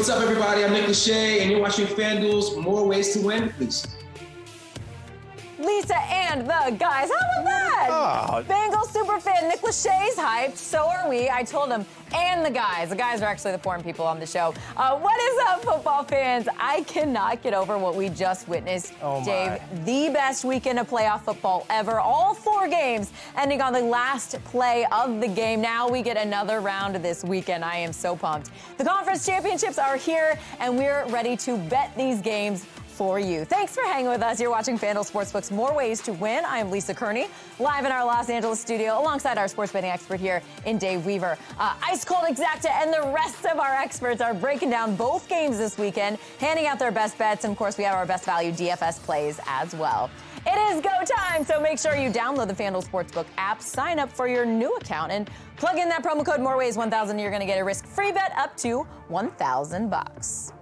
what's up, everybody? I'm Nick Lachey, and you're watching FanDuel's More Ways to Win. Please. Lisa and the guys. How about that? Oh. Bengals superfan Nick Lachey's hyped. So are we. I told him. And the guys. The guys are actually the foreign people on the show. What is up, football fans? I cannot get over what we just witnessed. Oh, Dave, the best weekend of playoff football ever. All 4 games ending on the last play of the game. Now we get another round this weekend. I am so pumped. The conference championships are here, and we're ready to bet these games for you. Thanks for hanging with us. You're watching FanDuel Sportsbook's More Ways to Win. I am Lisa Kerney, live in our Los Angeles studio, alongside our sports betting expert here in Dave Weaver. Ice Cold Exacta and the rest of our experts are breaking down both games this weekend, handing out their best bets, and of course we have our best value DFS plays as well. It is go time, so make sure you download the FanDuel Sportsbook app, sign up for your new account, and plug in that promo code MOREWAYS1000. You're going to get a risk-free bet up to $1,000.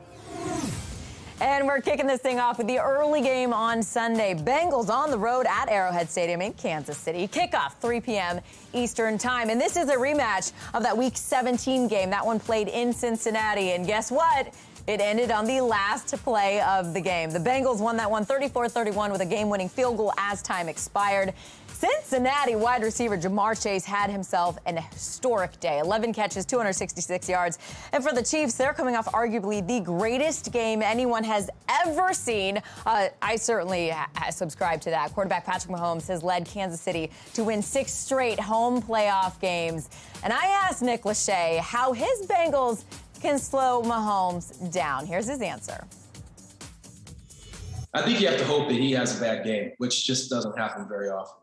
And we're kicking this thing off with the early game on Sunday. Bengals on the road at Arrowhead Stadium in Kansas City. Kickoff 3 p.m. Eastern time. And this is a rematch of that Week 17 game. That one played in Cincinnati. And guess what? It ended on the last play of the game. The Bengals won that one 34-31 with a game-winning field goal as time expired. Cincinnati wide receiver Jamar Chase had himself an historic day. 11 catches, 266 yards. And for the Chiefs, they're coming off arguably the greatest game anyone has ever seen. I certainly subscribe to that. Quarterback Patrick Mahomes has led Kansas City to win 6 straight home playoff games. And I asked Nick Lachey how his Bengals can slow Mahomes down. Here's his answer. I think you have to hope that he has a bad game, which just doesn't happen very often.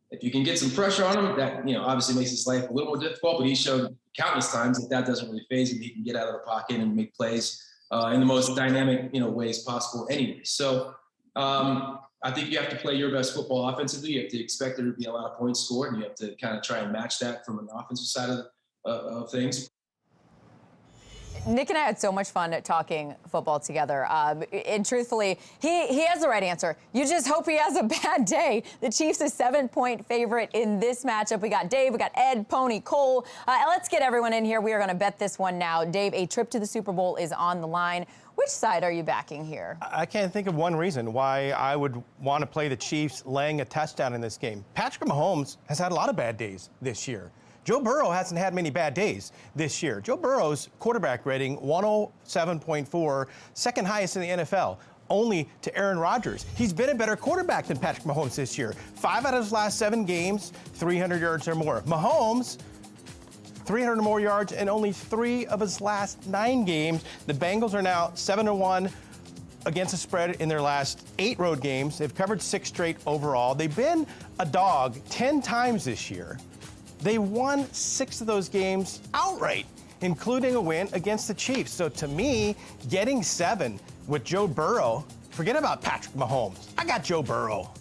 If you can get some pressure on him, that obviously makes his life a little more difficult. But he showed countless times that doesn't really faze him. He can get out of the pocket and make plays in the most dynamic ways possible. Anyway, so I think you have to play your best football offensively. You have to expect there to be a lot of points scored, and you have to kind of try and match that from an offensive side of things. Nick and I had so much fun talking football together. And truthfully, he has the right answer. You just hope he has a bad day. The Chiefs a 7-point favorite in this matchup. We got Dave, we got Ed, Pony, Cole. Let's get everyone in here. We are going to bet this one now. Dave, a trip to the Super Bowl is on the line. Which side are you backing here? I can't think of one reason why I would want to play the Chiefs laying a touchdown in this game. Patrick Mahomes has had a lot of bad days this year. Joe Burrow hasn't had many bad days this year. Joe Burrow's quarterback rating, 107.4, second highest in the NFL, only to Aaron Rodgers. He's been a better quarterback than Patrick Mahomes this year. 5 out of his last 7 games, 300 yards or more. Mahomes, 300 or more yards in only 3 of his last 9 games. The Bengals are now 7-1 against the spread in their last 8 road games. They've covered 6 straight overall. They've been a dog 10 times this year. They won 6 of those games outright, including a win against the Chiefs. So to me, getting 7 with Joe Burrow, forget about Patrick Mahomes. I got Joe Burrow.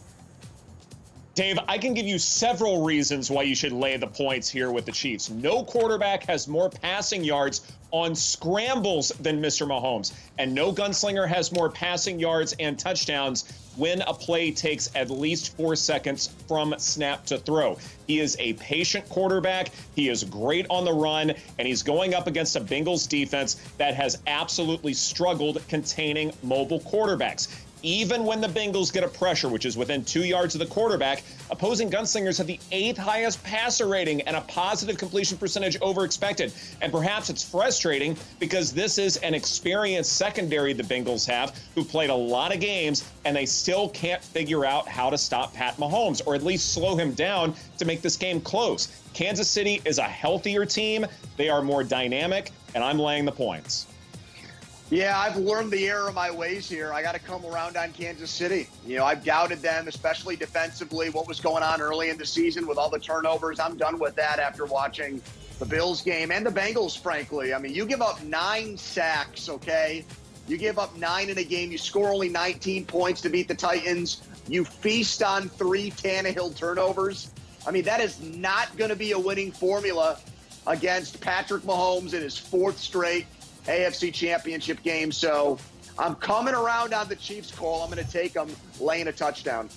Dave, I can give you several reasons why you should lay the points here with the Chiefs. No quarterback has more passing yards on scrambles than Mr. Mahomes, and no gunslinger has more passing yards and touchdowns when a play takes at least 4 seconds from snap to throw. He is a patient quarterback. He is great on the run, and he's going up against a Bengals defense that has absolutely struggled containing mobile quarterbacks. Even when the Bengals get a pressure, which is within 2 yards of the quarterback, opposing gunslingers have the 8th highest passer rating and a positive completion percentage over expected. And perhaps it's frustrating because this is an experienced secondary the Bengals have who played a lot of games, and they still can't figure out how to stop Pat Mahomes, or at least slow him down to make this game close. Kansas City is a healthier team. They are more dynamic, and I'm laying the points. Yeah, I've learned the error of my ways here. I got to come around on Kansas City. I've doubted them, especially defensively, what was going on early in the season with all the turnovers. I'm done with that after watching the Bills game and the Bengals, frankly. I mean, you give up 9 sacks, okay? You give up 9 in a game. You score only 19 points to beat the Titans. You feast on 3 Tannehill turnovers. I mean, that is not going to be a winning formula against Patrick Mahomes in his 4th straight AFC Championship game. So I'm coming around on the Chiefs call. I'm going to take them laying a touchdown.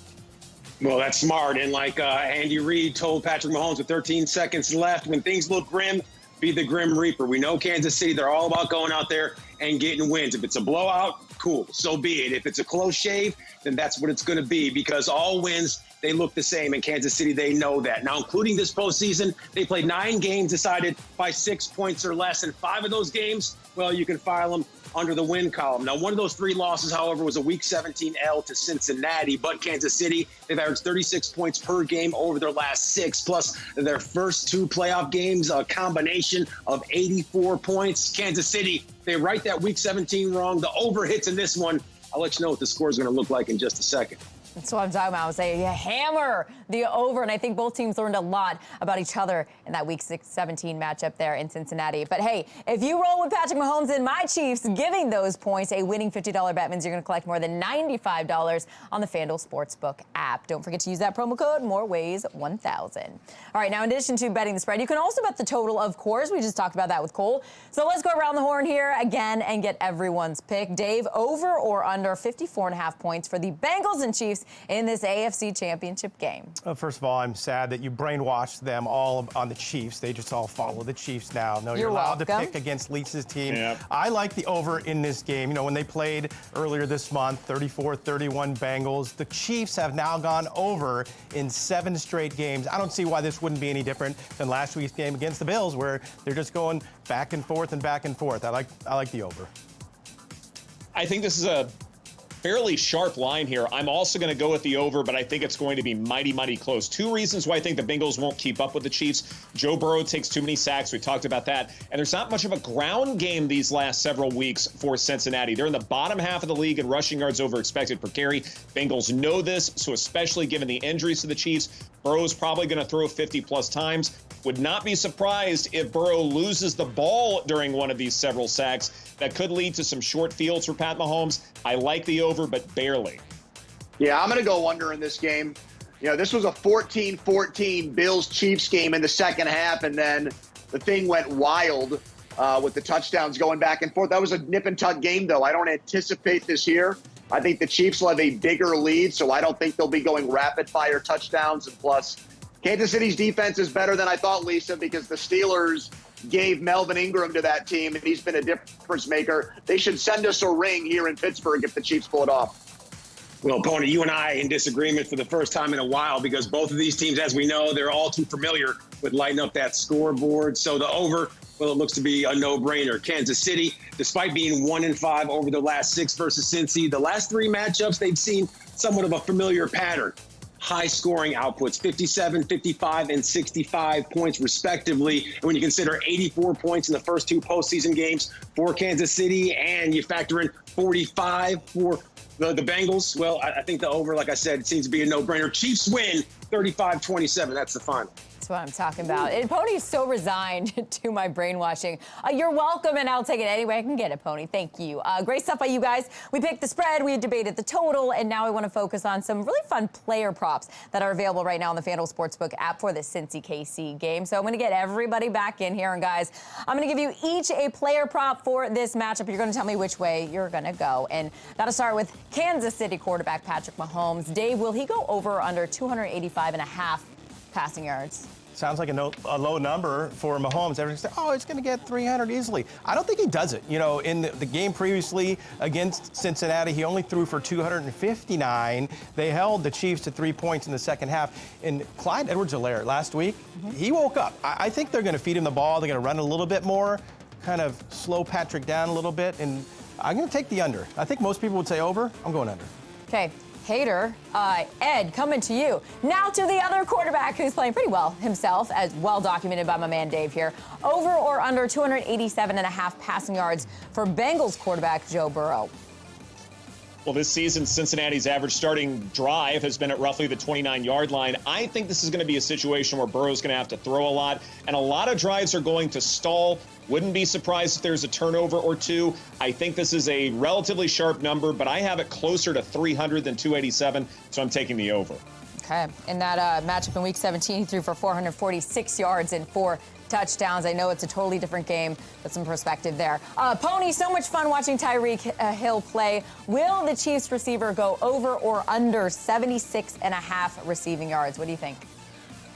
Well, that's smart. And like Andy Reid told Patrick Mahomes with 13 seconds left, when things look grim, be the Grim Reaper. We know Kansas City, they're all about going out there and getting wins. If it's a blowout, cool, so be it. If it's a close shave, then that's what it's going to be, because all wins, they look the same in Kansas City. They know that. Now, including this postseason, they played 9 games decided by 6 points or less, and 5 of those games, well, you can file them under the win column. Now, one of those 3 losses, however, was a Week 17 L to Cincinnati, but Kansas City, they've averaged 36 points per game over their last 6, plus their first 2 playoff games, a combination of 84 points. Kansas City, they right that Week 17 wrong. The over hits in this one. I'll let you know what the score is going to look like in just a second. That's what I'm talking about. I was saying, yeah, hammer the over. And I think both teams learned a lot about each other in that Week 17 matchup there in Cincinnati. But hey, if you roll with Patrick Mahomes and my Chiefs giving those points, a winning $50 bet means you're going to collect more than $95 on the FanDuel Sportsbook app. Don't forget to use that promo code MOREWAYS1000. All right, now in addition to betting the spread, you can also bet the total, of course. We just talked about that with Cole. So let's go around the horn here again and get everyone's pick. Dave, over or under 54.5 points for the Bengals and Chiefs in this AFC Championship game? First of all, I'm sad that you brainwashed them all on the Chiefs. They just all follow the Chiefs now. No, you're allowed to pick against Lisa's team. Yep. I like the over in this game. You know, when they played earlier this month, 34-31 Bengals, the Chiefs have now gone over in 7 straight games. I don't see why this wouldn't be any different than last week's game against the Bills, where they're just going back and forth and back and forth. I like the over. I think this is a fairly sharp line here. I'm also going to go with the over, but I think it's going to be mighty, mighty close. 2 reasons why I think the Bengals won't keep up with the Chiefs. Joe Burrow takes too many sacks. We talked about that. And there's not much of a ground game these last several weeks for Cincinnati. They're in the bottom half of the league in rushing yards over expected per carry. Bengals know this, so especially given the injuries to the Chiefs, Burrow's probably going to throw 50-plus times. Would not be surprised if Burrow loses the ball during one of these several sacks. That could lead to some short fields for Pat Mahomes. I like the over, but barely. Yeah, I'm going to go under in this game. You know, this was a 14-14 Bills-Chiefs game in the second half, and then the thing went wild with the touchdowns going back and forth. That was a nip-and-tuck game, though. I don't anticipate this here. I think the Chiefs will have a bigger lead, so I don't think they'll be going rapid-fire touchdowns. And plus, Kansas City's defense is better than I thought, Lisa, because the Steelers gave Melvin Ingram to that team, and he's been a difference maker. They should send us a ring here in Pittsburgh if the Chiefs pull it off. Well, Pony, you and I in disagreement for the first time in a while, because both of these teams, as we know, they're all too familiar with lighting up that scoreboard. So the over, well, it looks to be a no-brainer. Kansas City, despite being 1-5 over the last 6 versus Cincy, the last 3 matchups, they've seen somewhat of a familiar pattern. High scoring outputs, 57, 55, and 65 points respectively. And when you consider 84 points in the first 2 postseason games for Kansas City, and you factor in 45 for the Bengals, well, I think the over, like I said, it seems to be a no-brainer. Chiefs win 35-27. That's the final. That's what I'm talking about. And Pony's so resigned to my brainwashing. You're welcome, and I'll take it anyway. I can get it, Pony. Thank you. Great stuff by you guys. We picked the spread, we debated the total, and now I want to focus on some really fun player props that are available right now on the FanDuel Sportsbook app for the Cincy KC game. So I'm going to get everybody back in here, and guys, I'm going to give you each a player prop for this matchup. You're going to tell me which way you're going to go. And got to start with Kansas City quarterback Patrick Mahomes. Dave, will he go over or under 285.5 passing yards? Sounds like a low number for Mahomes. Everyone says, oh, it's going to get 300 easily. I don't think he does it. You know, in the game previously against Cincinnati, he only threw for 259. They held the Chiefs to 3 points in the second half. And Clyde Edwards-Helaire last week, he woke up. I think they're going to feed him the ball. They're going to run a little bit more, kind of slow Patrick down a little bit. And I'm going to take the under. I think most people would say over. I'm going under. Okay. Hater, Ed, coming to you. Now to the other quarterback who's playing pretty well himself, as well documented by my man Dave here. Over or under 287.5 passing yards for Bengals quarterback Joe Burrow. Well, this season, Cincinnati's average starting drive has been at roughly the 29-yard line. I think this is going to be a situation where Burrow's going to have to throw a lot, and a lot of drives are going to stall. Wouldn't be surprised if there's a turnover or 2. I think this is a relatively sharp number, but I have it closer to 300 than 287, so I'm taking the over. Okay. In that matchup in Week 17, he threw for 446 yards and 4 touchdowns. I know it's a totally different game, but some perspective there. Pony, so much fun watching Tyreek Hill play. Will the Chiefs receiver go over or under 76.5 receiving yards? What do you think?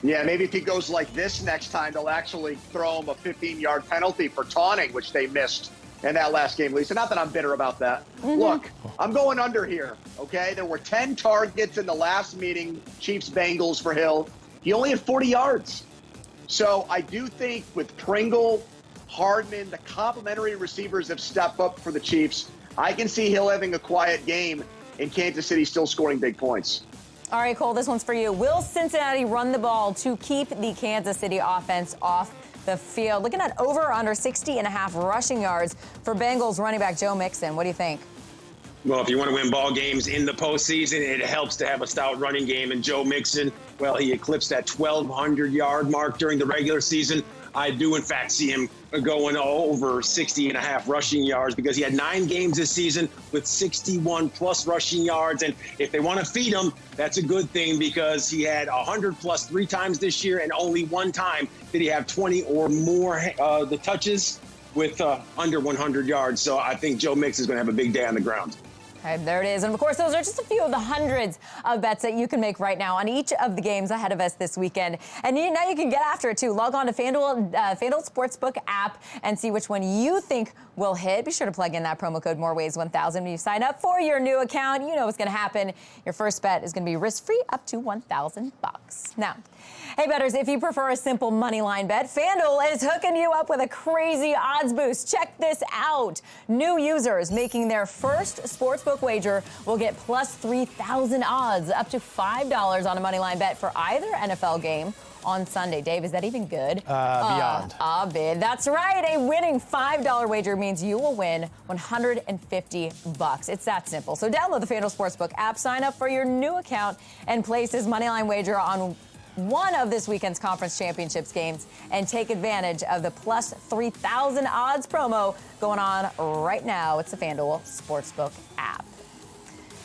Yeah, maybe if he goes like this next time, they'll actually throw him a 15-yard penalty for taunting, which they missed in that last game, Lisa. Not that I'm bitter about that. Look, I'm going under here, okay? There were 10 targets in the last meeting, Chiefs-Bengals for Hill. He only had 40 yards. So I do think with Pringle, Hardman, the complementary receivers have stepped up for the Chiefs. I can see Hill having a quiet game and Kansas City still scoring big points. All right, Cole, this one's for you. Will Cincinnati run the ball to keep the Kansas City offense off the field? Looking at over or under 60.5 rushing yards for Bengals running back Joe Mixon. What do you think? Well, if you want to win ball games in the postseason, it helps to have a stout running game. And Joe Mixon, well, he eclipsed that 1,200-yard mark during the regular season. I do, in fact, see him going over 60.5 rushing yards because he had 9 games this season with 61-plus rushing yards. And if they want to feed him, that's a good thing because he had 100-plus 3 times this year, and only 1 time did he have 20 or more the touches with under 100 yards. So I think Joe Mixon is going to have a big day on the ground. Okay, there it is. And of course, those are just a few of the hundreds of bets that you can make right now on each of the games ahead of us this weekend. And now you can get after it too. Log on to FanDuel Sportsbook app and see which one you think will hit. Be sure to plug in that promo code MOREWAYS1000 when you sign up for your new account. You know what's going to happen. Your first bet is going to be risk-free up to $1,000. Now, hey, bettors, if you prefer a simple money line bet, FanDuel is hooking you up with a crazy odds boost. Check this out. New users making their first sportsbook wager will get plus 3,000 odds, up to $5 on a money line bet for either NFL game on Sunday. Dave, is that even good? Beyond. A bid. That's right. A winning $5 wager means you will win $150. It's that simple. So download the FanDuel Sportsbook app, sign up for your new account, and place his moneyline wager on one of this weekend's conference championships games and take advantage of the plus 3,000 odds promo going on right now. It's the FanDuel Sportsbook app.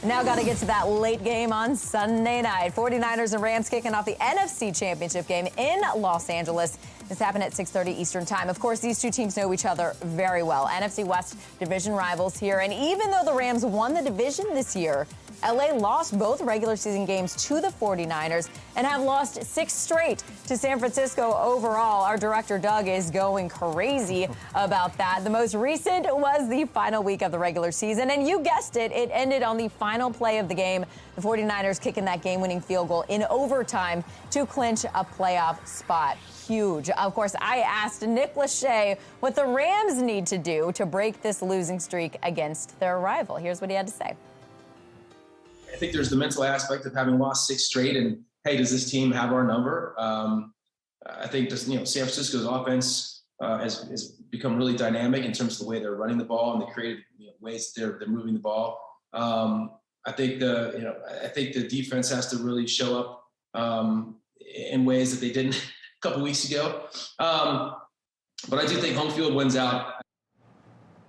Now got to get to that late game on Sunday night. 49ers and Rams kicking off the NFC Championship game in Los Angeles. This happened at 6:30 Eastern time. Of course, these two teams know each other very well. NFC West division rivals here. And even though the Rams won the division this year, LA lost both regular season games to the 49ers and have lost 6 straight to San Francisco overall. Our director, Doug, is going crazy about that. The most recent was the final week of the regular season, and you guessed it, it ended on the final play of the game. The 49ers kicking that game-winning field goal in overtime to clinch a playoff spot. Huge. Of course, I asked Nick Lachey what the Rams need to do to break this losing streak against their rival. Here's what he had to say. I think there's the mental aspect of having lost 6 straight, and hey, does this team have our number? I think just San Francisco's offense has become really dynamic in terms of the way they're running the ball and the creative ways that they're moving the ball. I think the defense has to really show up in ways that they didn't a couple weeks ago. But I do think home field wins out.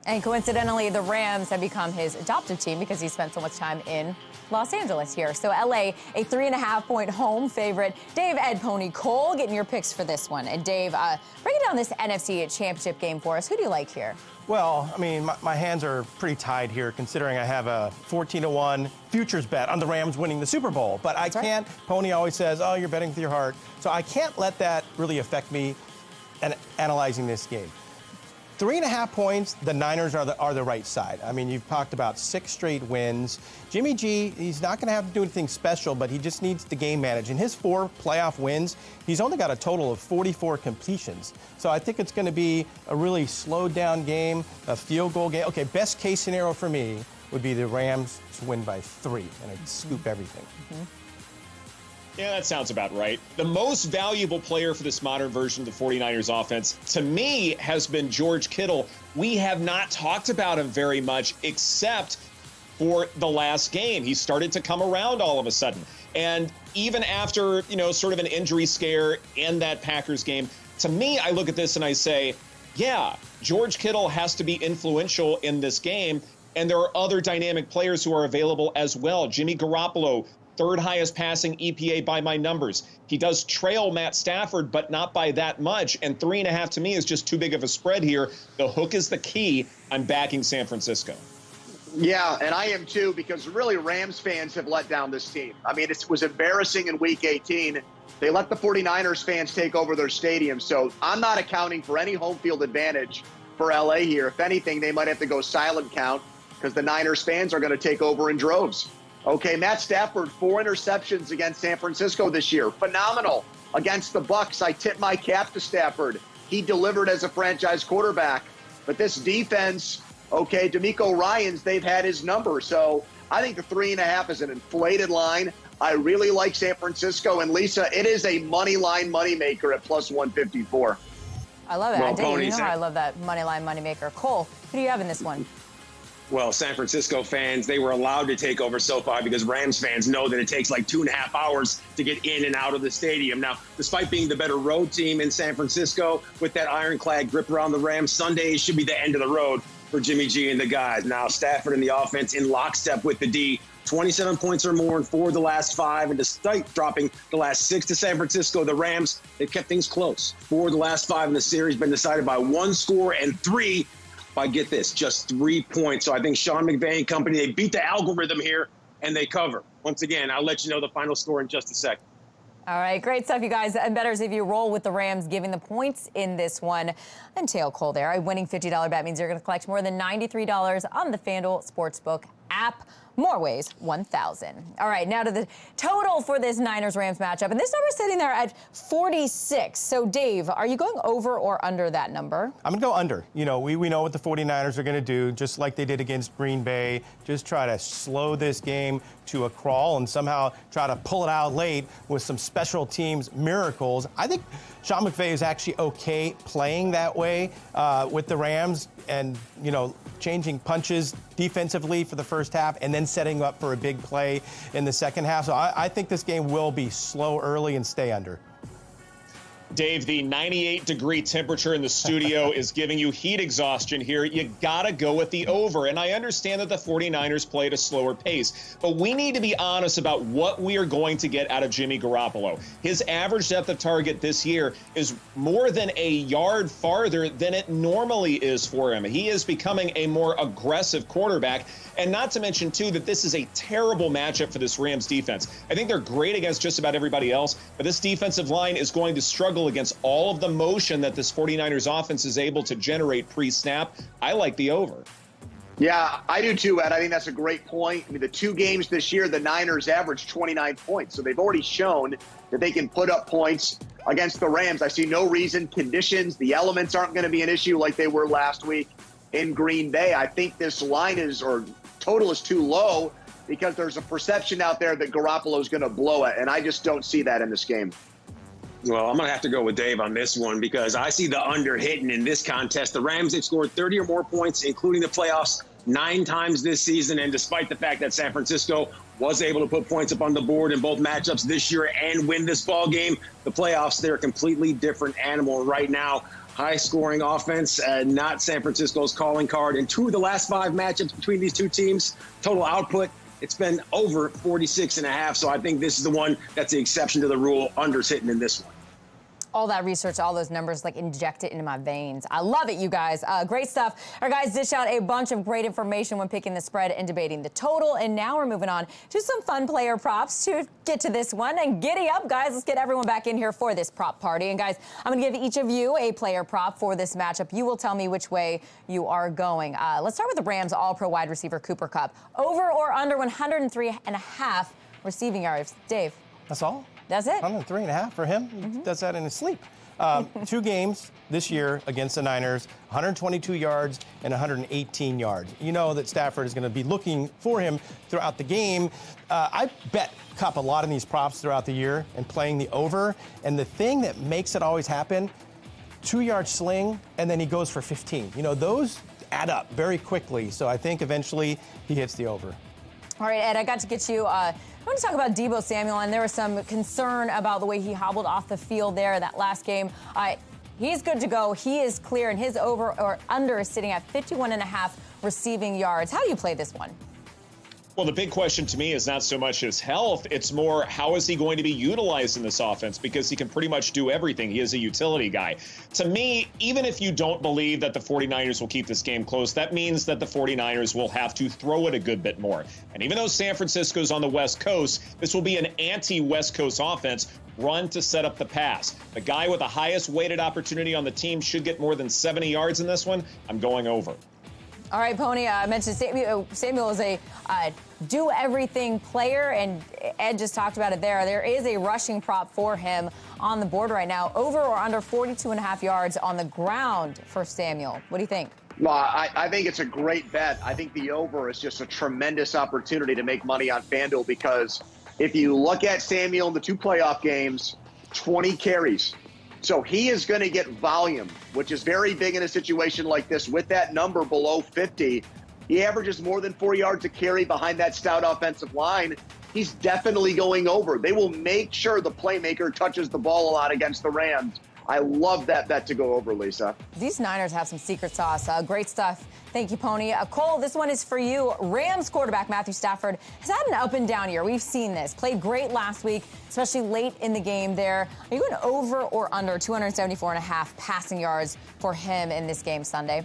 And coincidentally, the Rams have become his adopted team because he spent so much time in Los Angeles here. So LA, a 3.5-point home favorite. Dave, Ed, Pony, Cole, getting your picks for this one. And Dave, breaking down this NFC Championship game for us. Who do you like here? Well, I mean, my hands are pretty tied here considering I have a 14-1 futures bet on the Rams winning the Super Bowl. But I can't, Pony always says, oh, you're betting with your heart. So I can't let that really affect me in analyzing this game. 3.5 points, the Niners are the right side. I mean, you've talked about 6 straight wins. Jimmy G, he's not going to have to do anything special, but he just needs to game manage. In his 4 playoff wins, he's only got a total of 44 completions. So I think it's going to be a really slowed down game, a field goal game. Okay, best case scenario for me would be the Rams to win by 3 and I'd scoop everything. Yeah, that sounds about right. The most valuable player for this modern version of the 49ers offense, to me, has been George Kittle. We have not talked about him very much except for the last game. He started to come around all of a sudden. And even after, sort of an injury scare in that Packers game, to me, I look at this and I say, yeah, George Kittle has to be influential in this game. And there are other dynamic players who are available as well. Jimmy Garoppolo, 3rd highest passing EPA by my numbers. He does trail Matt Stafford, but not by that much. And 3.5 to me is just too big of a spread here. The hook is the key. I'm backing San Francisco. Yeah, and I am too, because really Rams fans have let down this team. I mean, it was embarrassing in Week 18. They let the 49ers fans take over their stadium, so I'm not accounting for any home field advantage for LA here. If anything, they might have to go silent count because the Niners fans are going to take over in droves. Okay, Matt Stafford, 4 interceptions against San Francisco this year. Phenomenal against the Bucs. I tip my cap to Stafford. He delivered as a franchise quarterback. But this defense, okay, DeMeco Ryans, they've had his number. So I think the 3.5 is an inflated line. I really like San Francisco. And Lisa, it is a money line moneymaker at plus 154. I love it. Well, I did. Pony, You know I love that money line moneymaker. Cole, who do you have in this one? Well, San Francisco fans, they were allowed to take over SoFi because Rams fans know that it takes like 2.5 hours to get in and out of the stadium. Now, despite being the better road team in San Francisco, with that ironclad grip around the Rams, Sunday should be the end of the road for Jimmy G and the guys. Now, Stafford and the offense in lockstep with the D, 27 points or more in 4 of the last 5. And despite dropping the last 6 to San Francisco, the Rams, they've kept things close. 4 of the last 5 in the series been decided by 1 score and 3 by, get this, just 3 points. So I think Sean McVay and company, they beat the algorithm here and they cover. Once again, I'll let you know the final score in just a second. All right, great stuff, you guys. And bettors, if you roll with the Rams, giving the points in this one. And tail Cole there. A winning $50 bet means you're going to collect more than $93 on the FanDuel Sportsbook app. More ways, 1,000. All right, now to the total for this Niners-Rams matchup. And this number's sitting there at 46. So, Dave, are you going over or under that number? I'm going to go under. You know, we know what the 49ers are going to do, just like they did against Green Bay. Just try to slow this game to a crawl and somehow try to pull it out late with some special teams miracles. I think Sean McVay is actually okay playing that way with the Rams and, you know, changing punches defensively for the first half and then setting up for a big play in the second half. So I think this game will be slow early and stay under. Dave, the 98-degree temperature in the studio is giving you heat exhaustion here. You got to go with the over. And I understand that the 49ers play at a slower pace, but we need to be honest about what we are going to get out of Jimmy Garoppolo. His average depth of target this year is more than a yard farther than it normally is for him. He is becoming a more aggressive quarterback. And not to mention, too, that this is a terrible matchup for this Rams defense. I think they're great against just about everybody else, but this defensive line is going to struggle against all of the motion that this 49ers offense is able to generate pre-snap. I like the over. Yeah, I do too, Ed. I think that's a great point. I mean, the 2 games this year, the Niners averaged 29 points. So they've already shown that they can put up points against the Rams. I see no reason. Conditions, the elements aren't going to be an issue like they were last week in Green Bay. I think this line or total is too low because there's a perception out there that Garoppolo is going to blow it, and I just don't see that in this game. Well, I'm going to have to go with Dave on this one because I see the under hitting in this contest. The Rams have scored 30 or more points, including the playoffs, 9 times this season. And despite the fact that San Francisco was able to put points up on the board in both matchups this year and win this ball game, the playoffs, they're a completely different animal right now. High-scoring offense, not San Francisco's calling card. In 2 of the last 5 matchups between these 2 teams, total output, it's been over 46.5. So I think this is the one that's the exception to the rule. Unders hitting in this one. All that research, all those numbers, like inject it into my veins. I love it, you guys. Great stuff. Our guys dish out a bunch of great information when picking the spread and debating the total. And now we're moving on to some fun player props to get to this one. And giddy up, guys. Let's get everyone back in here for this prop party. And guys, I'm going to give each of you a player prop for this matchup. You will tell me which way you are going. Let's start with the Rams All-Pro wide receiver Cooper Kupp. Over or under 103.5 receiving yards. Dave. That's all? That's it. 103.5 for him. He does that in his sleep. 2 games this year against the Niners, 122 yards and 118 yards. You know that Stafford is going to be looking for him throughout the game. I bet Kupp a lot in these props throughout the year and playing the over. And the thing that makes it always happen, 2-yard sling, and then he goes for 15. You know, those add up very quickly. So I think eventually he hits the over. All right, Ed, I got to get you. I want to talk about Deebo Samuel, and there was some concern about the way he hobbled off the field there that last game. He's good to go. He is clear, and his over or under is sitting at 51.5 receiving yards. How do you play this one? Well, the big question to me is not so much his health. It's more, how is he going to be utilized in this offense? Because he can pretty much do everything. He is a utility guy. To me, even if you don't believe that the 49ers will keep this game close, that means that the 49ers will have to throw it a good bit more. And even though San Francisco's on the West Coast, this will be an anti-West Coast offense. Run to set up the pass. The guy with the highest weighted opportunity on the team should get more than 70 yards in this one. I'm going over. All right, Pony, I mentioned Samuel is a do-everything player, and Ed just talked about it there. There is a rushing prop for him on the board right now, over or under 42.5 yards on the ground for Samuel. What do you think? Well, I think it's a great bet. I think the over is just a tremendous opportunity to make money on FanDuel, because if you look at Samuel in the 2 playoff games, 20 carries. So he is going to get volume, which is very big in a situation like this. With that number below 50, he averages more than 4 yards a carry behind that stout offensive line. He's definitely going over. They will make sure the playmaker touches the ball a lot against the Rams. I love that bet to go over, Lisa. These Niners have some secret sauce. Great stuff. Thank you, Pony. Cole, this one is for you. Rams quarterback Matthew Stafford has had an up and down year. We've seen this. Played great last week, especially late in the game there. Are you going over or under 274.5 passing yards for him in this game Sunday?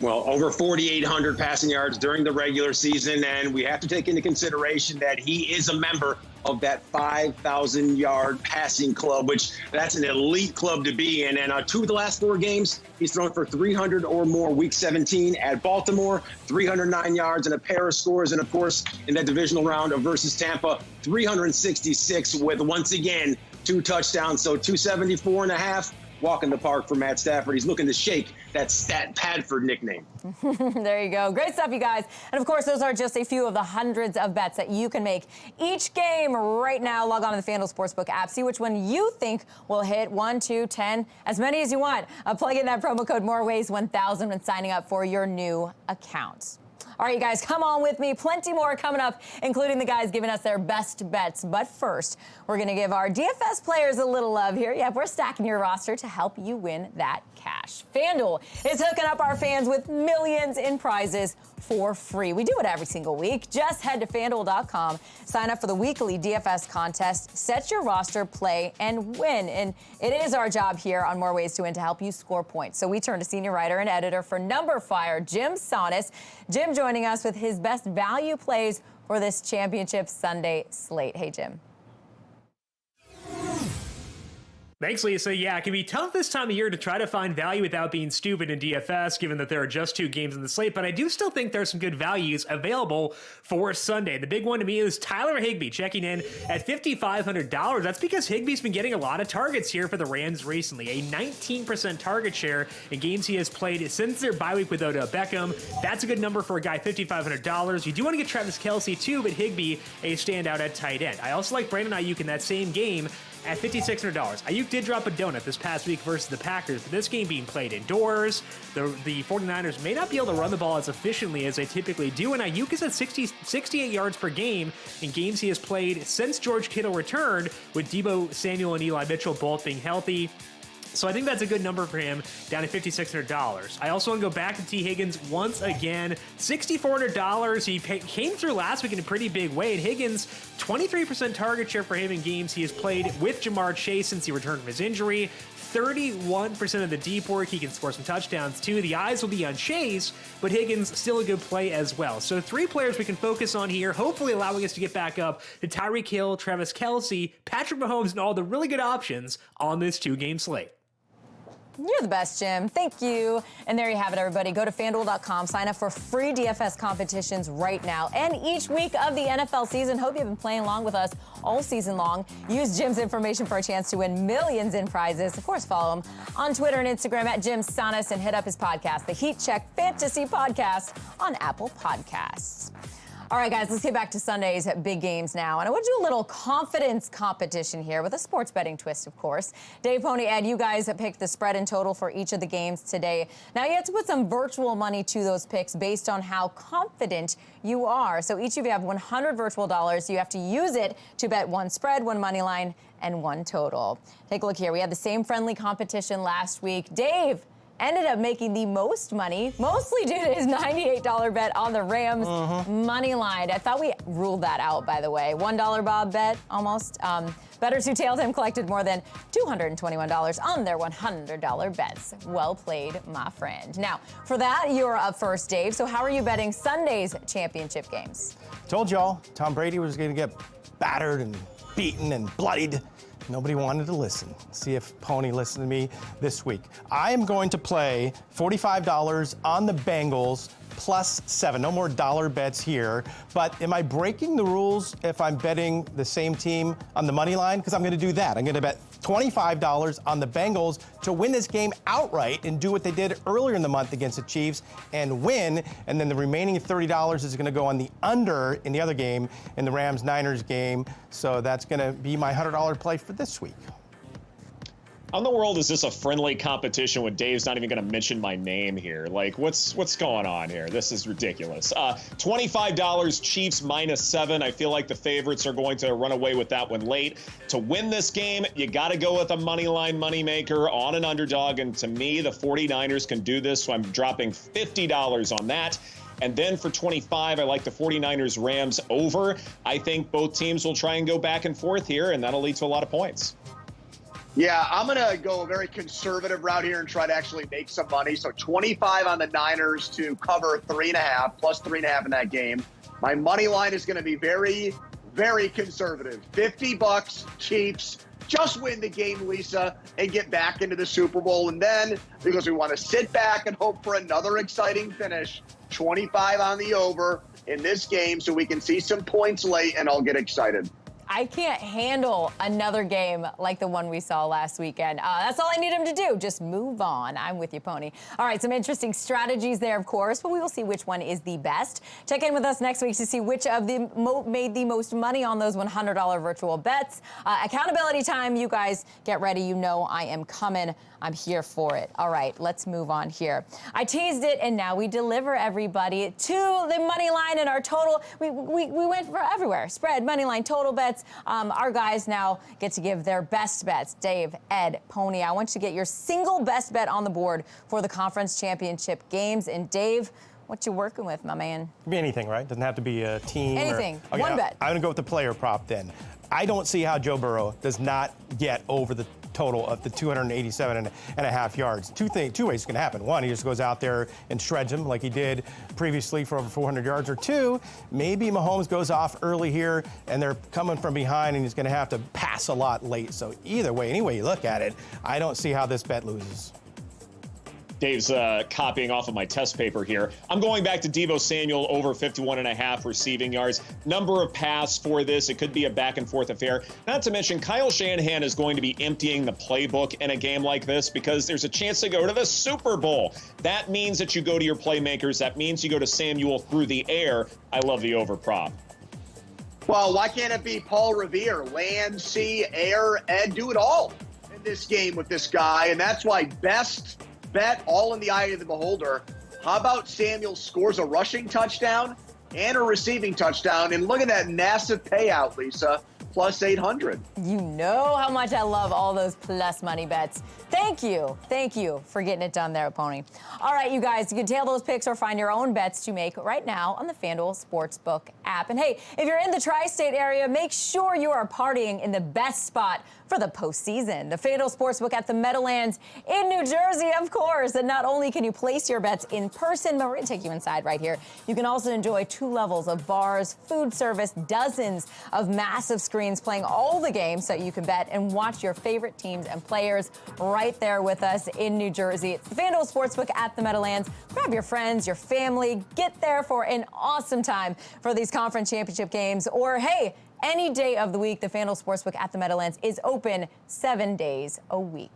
Well, over 4,800 passing yards during the regular season, and we have to take into consideration that he is a member of that 5,000-yard passing club, which that's an elite club to be in. And 2 of the last 4 games, he's thrown for 300 or more. Week 17 at Baltimore, 309 yards and a pair of scores. And, of course, in that divisional round of versus Tampa, 366 with, once again, 2 touchdowns. So 274.5. Walk in the park for Matt Stafford. He's looking to shake that Stat Padford nickname. There you go. Great stuff, you guys. And, of course, those are just a few of the hundreds of bets that you can make each game right now. Log on to the FanDuel Sportsbook app. See which one you think will hit 1, 2, 10, as many as you want. Plug in that promo code MOREWAYS1000 when signing up for your new account. All right, you guys, come on with me. Plenty more coming up, including the guys giving us their best bets. But first, we're going to give our DFS players a little love here. Yep, we're stacking your roster to help you win that cash. FanDuel is hooking up our fans with millions in prizes for free. We do it every single week. Just head to FanDuel.com, sign up for the weekly DFS contest, set your roster, play, and win. And it is our job here on More Ways to Win to help you score points. So we turn to senior writer and editor for Number Fire, Jim Sonis. Jim joining us with his best value plays for this championship Sunday slate. Hey, Jim. Thanks, Lisa. Yeah, it can be tough this time of year to try to find value without being stupid in DFS, given that there are just 2 games in the slate, but I do still think there's some good values available for Sunday. The big one to me is Tyler Higbee checking in at $5,500. That's because Higbee's been getting a lot of targets here for the Rams recently. A 19% target share in games he has played since their bye week with Odell Beckham. That's a good number for a guy $5,500. You do want to get Travis Kelce too, but Higbee a standout at tight end. I also like Brandon Ayuk in that same game at $5,600. Ayuk did drop a donut this past week versus the Packers, but this game being played indoors, the 49ers may not be able to run the ball as efficiently as they typically do, and Ayuk is at 68 yards per game in games he has played since George Kittle returned, with Deebo Samuel and Eli Mitchell both being healthy. So I think that's a good number for him, down to $5,600. I also want to go back to T. Higgins once again. $6,400. He came through last week in a pretty big way. And Higgins, 23% target share for him in games he has played with Jamar Chase since he returned from his injury. 31% of the deep work. He can score some touchdowns too. The eyes will be on Chase, but Higgins still a good play as well. So 3 players we can focus on here, hopefully allowing us to get back up to Tyreek Hill, Travis Kelce, Patrick Mahomes, and all the really good options on this 2-game slate. You're the best, Jim. Thank you. And there you have it, everybody. Go to FanDuel.com. Sign up for free DFS competitions right now. And each week of the NFL season, hope you've been playing along with us all season long. Use Jim's information for a chance to win millions in prizes. Of course, follow him on Twitter and Instagram at Jim Sonis, and hit up his podcast, the Heat Check Fantasy Podcast, on Apple Podcasts. All right, guys, let's get back to Sunday's big games now. And I want to do a little confidence competition here with a sports betting twist, of course. Dave, Pony, Ed, you guys have picked the spread and total for each of the games today. Now, you have to put some virtual money to those picks based on how confident you are. So each of you have 100 virtual dollars. You have to use it to bet 1 spread, 1 money line, and 1 total. Take a look here. We had the same friendly competition last week. Dave, ended up making the most money, mostly due to his $98 bet on the Rams money line. I thought we ruled that out, by the way. $1 Bob bet, almost. Bettors who tailed him collected more than $221 on their $100 bets. Well played, my friend. Now, for that, you're up first, Dave. So how are you betting Sunday's championship games? Told y'all Tom Brady was going to get battered and beaten and bloodied. Nobody wanted to listen. See if Pony listened to me this week. I am going to play $45 on the Bengals +7. No more dollar bets here. But am I breaking the rules if I'm betting the same team on the money line? Because I'm going to do that. I'm going to bet $25 on the Bengals to win this game outright and do what they did earlier in the month against the Chiefs and win. And then the remaining $30 is going to go on the under in the other game, in the Rams-Niners game. So that's going to be my $100 play for this week. How in the world is this a friendly competition when Dave's not even going to mention my name here? Like, what's going on here? This is ridiculous. $25, Chiefs -7. I feel like the favorites are going to run away with that one late. To win this game, you got to go with a money line moneymaker on an underdog. And to me, the 49ers can do this. So I'm dropping $50 on that. And then for 25, I like the 49ers Rams over. I think both teams will try and go back and forth here, and that'll lead to a lot of points. Yeah, I'm going to go a very conservative route here and try to actually make some money. So 25 on the Niners to cover 3.5, plus 3.5 in that game. My money line is going to be very, very conservative. $50, Chiefs. Just win the game, Lisa, and get back into the Super Bowl. And then, because we want to sit back and hope for another exciting finish, 25 on the over in this game so we can see some points late and I'll get excited. I can't handle another game like the one we saw last weekend. That's all I need him to do. Just move on. I'm with you, Pony. All right, some interesting strategies there, of course, but we will see which one is the best. Check in with us next week to see which of them made the most money on those $100 virtual bets. Accountability time. You guys get ready. You know I am coming. I'm here for it. All right, let's move on here. I teased it, and now we deliver everybody to the money line and our total. We went for everywhere. Spread, money line, total bets. Our guys now get to give their best bets. Dave, Ed, Pony, I want you to get your single best bet on the board for the conference championship games. And Dave, what you working with, my man? It can be anything, right? Doesn't have to be a team. Anything. Okay, One bet. I'm going to go with the player prop then. I don't see how Joe Burrow does not get over the total of the 287.5 yards. Two ways can happen. One, he just goes out there and shreds him like he did previously for over 400 yards. Or two, maybe Mahomes goes off early here and they're coming from behind and he's going to have to pass a lot late. So either way, any way you look at it, I don't see how this bet loses. Dave's copying off of my test paper here. I'm going back to Deebo Samuel over 51.5 receiving yards. Number of pass for this. It could be a back and forth affair. Not to mention Kyle Shanahan is going to be emptying the playbook in a game like this because there's a chance to go to the Super Bowl. That means that you go to your playmakers. That means you go to Samuel through the air. I love the over prop. Well, why can't it be Paul Revere? Land, sea, air, Ed, do it all in this game with this guy. And that's why best bet, all in the eye of the beholder. How about Samuel scores a rushing touchdown and a receiving touchdown? And look at that massive payout, Lisa, plus 800. You know how much I love all those plus money bets. Thank you for getting it done there, Pony. All right, you guys, you can tail those picks or find your own bets to make right now on the FanDuel Sportsbook app. And hey, if you're in the tri-state area, make sure you are partying in the best spot for the postseason. The FanDuel Sportsbook at the Meadowlands in New Jersey, of course. And not only can you place your bets in person, but we're going to take you inside right here. You can also enjoy 2 levels of bars, food service, dozens of massive screens playing all the games so you can bet and watch your favorite teams and players right there with us in New Jersey. It's the FanDuel Sportsbook at the Meadowlands. Grab your friends, your family, get there for an awesome time for these conference championship games. Or hey, any day of the week, the FanDuel Sportsbook at the Meadowlands is open 7 days a week.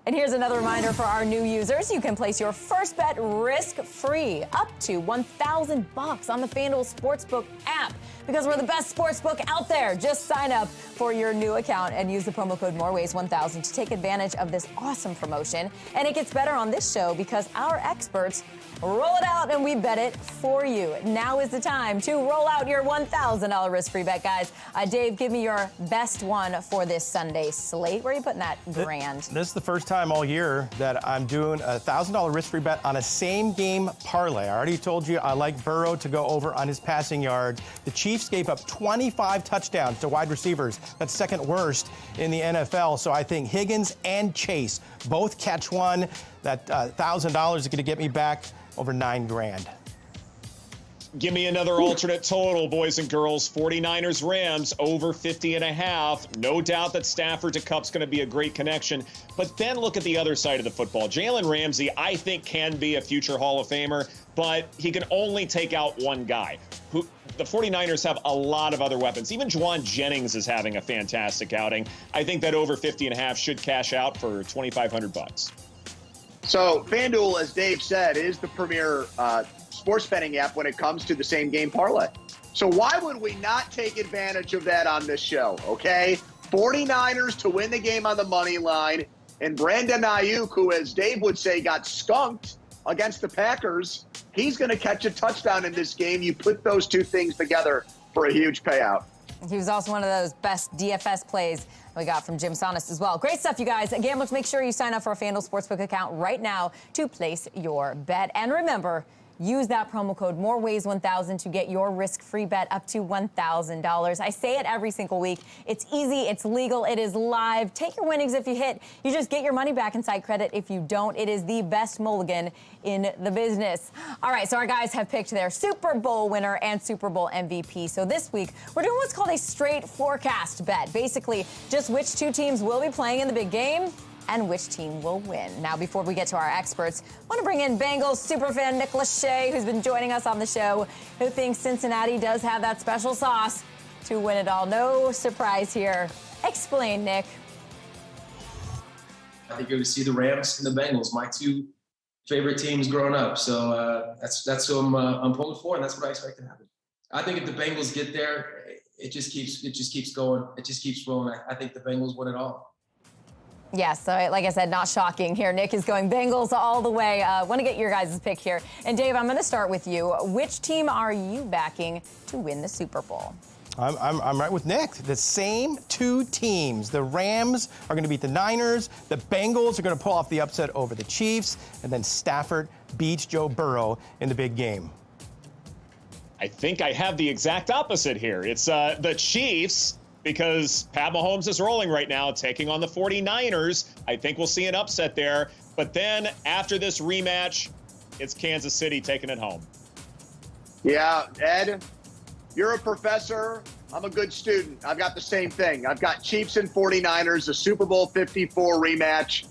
And here's another reminder for our new users. You can place your first bet risk-free up to $1,000 on the FanDuel Sportsbook app because we're the best sportsbook out there. Just sign up for your new account and use the promo code MOREWAYS1000 to take advantage of this awesome promotion. And it gets better on this show because our experts roll it out, and we bet it for you. Now is the time to roll out your $1,000 risk-free bet, guys. Dave, give me your best one for this Sunday slate. Where are you putting that grand? This is the first time all year that I'm doing a $1,000 risk-free bet on a same-game parlay. I already told you I like Burrow to go over on his passing yards. The Chiefs gave up 25 touchdowns to wide receivers. That's second worst in the NFL. So I think Higgins and Chase both catch one. That $1,000 is going to get me back over $9,000. Give me another alternate total, boys and girls. 49ers Rams over 50.5. No doubt that Stafford to Kupp's going to be a great connection. But then look at the other side of the football. Jalen Ramsey, I think, can be a future Hall of Famer, but he can only take out one guy. The 49ers have a lot of other weapons. Even Juwan Jennings is having a fantastic outing. I think that over 50.5 should cash out for $2,500. So FanDuel, as Dave said, is the premier sports betting app when it comes to the same game parlay. So why would we not take advantage of that on this show, okay? 49ers to win the game on the money line, and Brandon Ayuk, who, as Dave would say, got skunked against the Packers, he's going to catch a touchdown in this game. You put those two things together for a huge payout. He was also one of those best DFS plays we got from Jim Sonis as well. Great stuff, you guys. Gamblers, make sure you sign up for a FanDuel Sportsbook account right now to place your bet. And remember, use that promo code MOREWAYS1000 to get your risk-free bet up to $1,000. I say it every single week. It's easy, it's legal, it is live. Take your winnings if you hit. You just get your money back in side credit if you don't. It is the best mulligan in the business. All right, so our guys have picked their Super Bowl winner and Super Bowl MVP. So this week, we're doing what's called a straight forecast bet. Basically, just which two teams will be playing in the big game and which team will win. Now, before we get to our experts, I want to bring in Bengals superfan Nick Lachey, who's been joining us on the show, who thinks Cincinnati does have that special sauce to win it all. No surprise here. Explain, Nick. I think you're going to see the Rams and the Bengals, my two favorite teams growing up. So that's who I'm pulling for, and that's what I expect to happen. I think if the Bengals get there, it just keeps going. It just keeps rolling. I think the Bengals win it all. Yes, so like I said, not shocking here. Nick is going Bengals all the way. Want to get your guys' pick here. And Dave, I'm going to start with you. Which team are you backing to win the Super Bowl? I'm right with Nick. The same two teams. The Rams are going to beat the Niners. The Bengals are going to pull off the upset over the Chiefs. And then Stafford beats Joe Burrow in the big game. I think I have the exact opposite here. It's the Chiefs, because Pat Mahomes is rolling right now, taking on the 49ers. I think we'll see an upset there. But then after this rematch, it's Kansas City taking it home. Yeah, Ed, you're a professor. I'm a good student. I've got the same thing. I've got Chiefs and 49ers, the Super Bowl 54 rematch.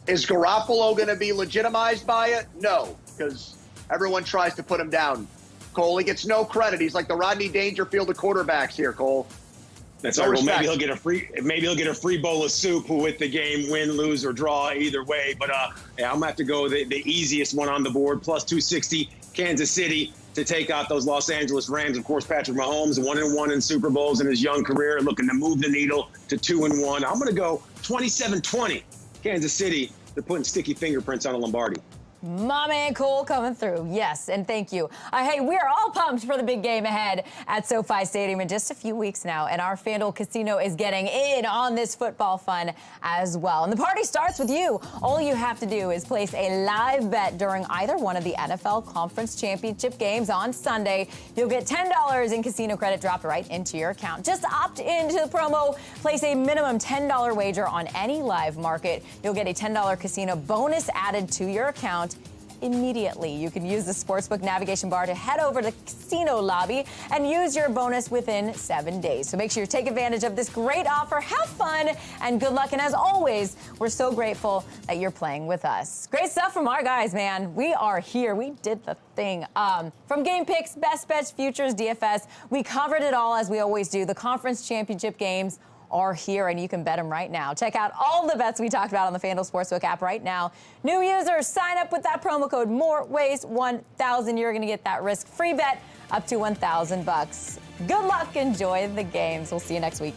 Is Garoppolo going to be legitimized by it? No, because everyone tries to put him down. Cole, he gets no credit. He's like the Rodney Dangerfield of quarterbacks here, Cole. That's all right. Well, maybe he'll get a free bowl of soup with the game, win, lose, or draw either way. But yeah, I'm gonna have to go the easiest one on the board, plus 260, Kansas City to take out those Los Angeles Rams. Of course, Patrick Mahomes, 1-1 in Super Bowls in his young career, looking to move the needle to 2-1. I'm gonna go 27-20, Kansas City. They're putting sticky fingerprints on a Lombardi. My man Cole coming through. Yes, and thank you. Hey, we're all pumped for the big game ahead at SoFi Stadium in just a few weeks now, and our FanDuel Casino is getting in on this football fun as well. And the party starts with you. All you have to do is place a live bet during either one of the NFL Conference Championship games on Sunday. You'll get $10 in casino credit dropped right into your account. Just opt into the promo, place a minimum $10 wager on any live market. You'll get a $10 casino bonus added to your account immediately. You can use the Sportsbook navigation bar to head over to the casino lobby and use your bonus within 7 days. So make sure you take advantage of this great offer. Have fun and good luck. And as always, we're so grateful that you're playing with us. Great stuff from our guys, man. We are here. We did the thing. From game picks, best bets, futures, DFS, we covered it all as we always do. The conference championship games are here, and you can bet them right now. Check out all the bets we talked about on the FanDuel Sportsbook app right now. New users, sign up with that promo code MOREWAYS1000. You're going to get that risk-free bet up to $1,000. Good luck. Enjoy the games. We'll see you next week.